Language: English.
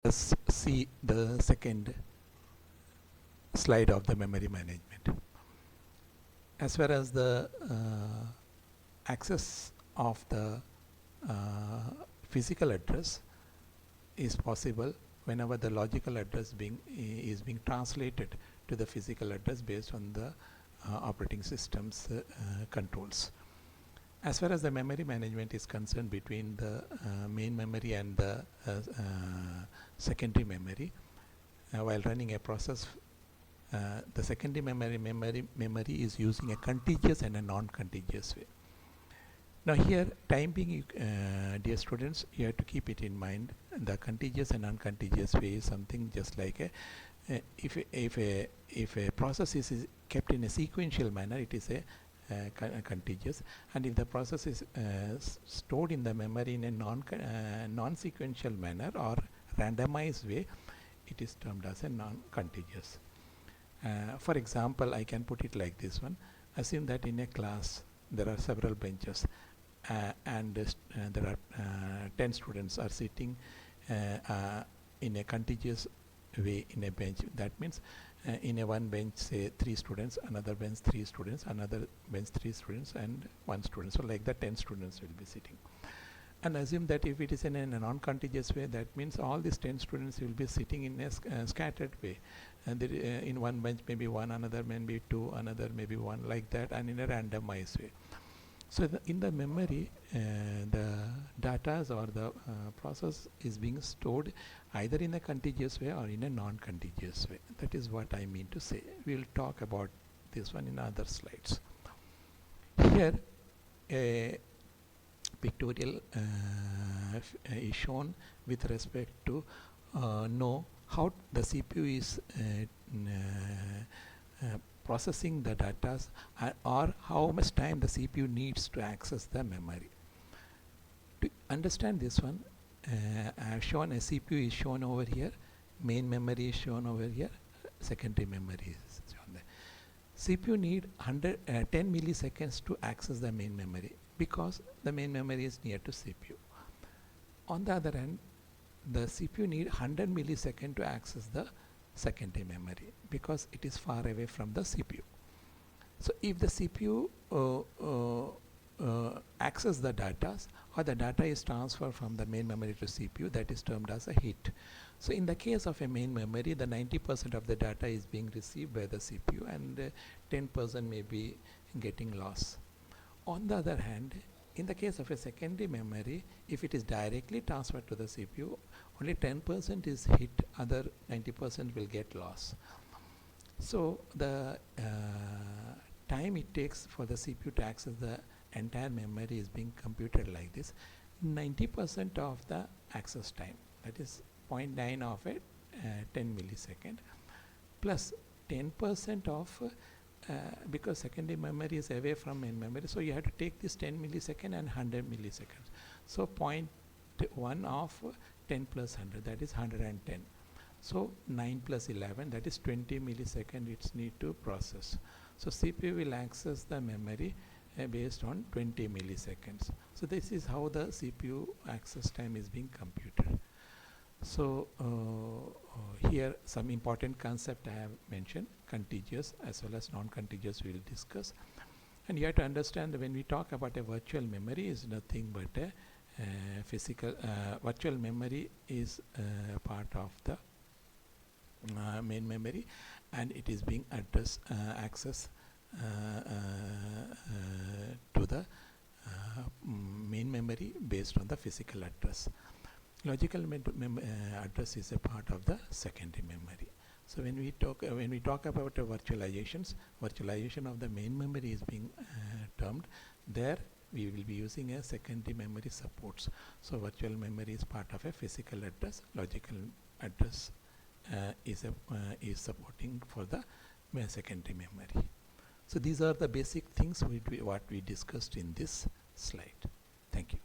Let's see the second slide of the memory management. As far as the access of the physical address is possible whenever the logical address is being translated to the physical address based on the operating system's controls. As far as the memory management is concerned between the main memory and the secondary memory, while running a process, the secondary memory is using a contiguous and a non-contiguous way. Now here, time being, dear students, you have to keep it in mind. The contiguous and non-contiguous way is something just like if a process is kept in a sequential manner, it is a contiguous, and if the process is stored in the memory in a non-sequential manner or randomized way, it is termed as a non-contiguous. For example, I can put it like this one. Assume that in a class there are several benches and there are 10 students are sitting in a contiguous way in a bench. That means in a one bench, say 3 students, another bench 3 students, another bench 3 students, and 1 student. So like that 10 students will be sitting. And assume that if it is in a non-contiguous way, that means all these 10 students will be sitting in a scattered way. And there, in one bench maybe 1, another maybe 2, another maybe 1, like that, and in a randomized way. So in the memory, the data or the process is being stored either in a contiguous way or in a non-contiguous way. That is what I mean to say. We will talk about this one in other slides. Here, a pictorial is shown with respect to know how the CPU is processing the data or how much time the CPU needs to access the memory. To understand this one, I have shown a CPU is shown over here, main memory is shown over here, secondary memory is shown there. CPU need 10 milliseconds to access the main memory because the main memory is near to CPU. On the other hand, the CPU need 100 milliseconds to access the secondary memory because it is far away from the CPU. So if the CPU access the data or the data is transferred from the main memory to CPU, that is termed as a hit. So in the case of a main memory, the 90% of the data is being received by the CPU and 10% may be getting lost. On the other hand, in the case of a secondary memory, if it is directly transferred to the CPU, only 10% is hit, other 90% will get lost. So the time it takes for the CPU to access the entire memory is being computed like this. 90% of the access time, that is 0.9 of a 10 millisecond, plus 10% of because secondary memory is away from main memory, so you have to take this 10 millisecond and 100 milliseconds. So 0.1 of 10 plus 100, that is 110. So 9 plus 11, that is 20 milliseconds it's need to process. So CPU will access the memory based on 20 milliseconds. So this is how the CPU access time is being computed. So here some important concept I have mentioned, contiguous as well as non-contiguous we will discuss. And you have to understand that when we talk about a virtual memory, is nothing but a physical virtual memory is part of the main memory, and it is being accessed to the main memory based on the physical address. Logical address is a part of the secondary memory. So when we talk about virtualization of the main memory is being termed. There we will be using a secondary memory supports. So virtual memory is part of a physical address. Logical address is supporting for the secondary memory. So these are the basic things what we discussed in this slide. Thank you.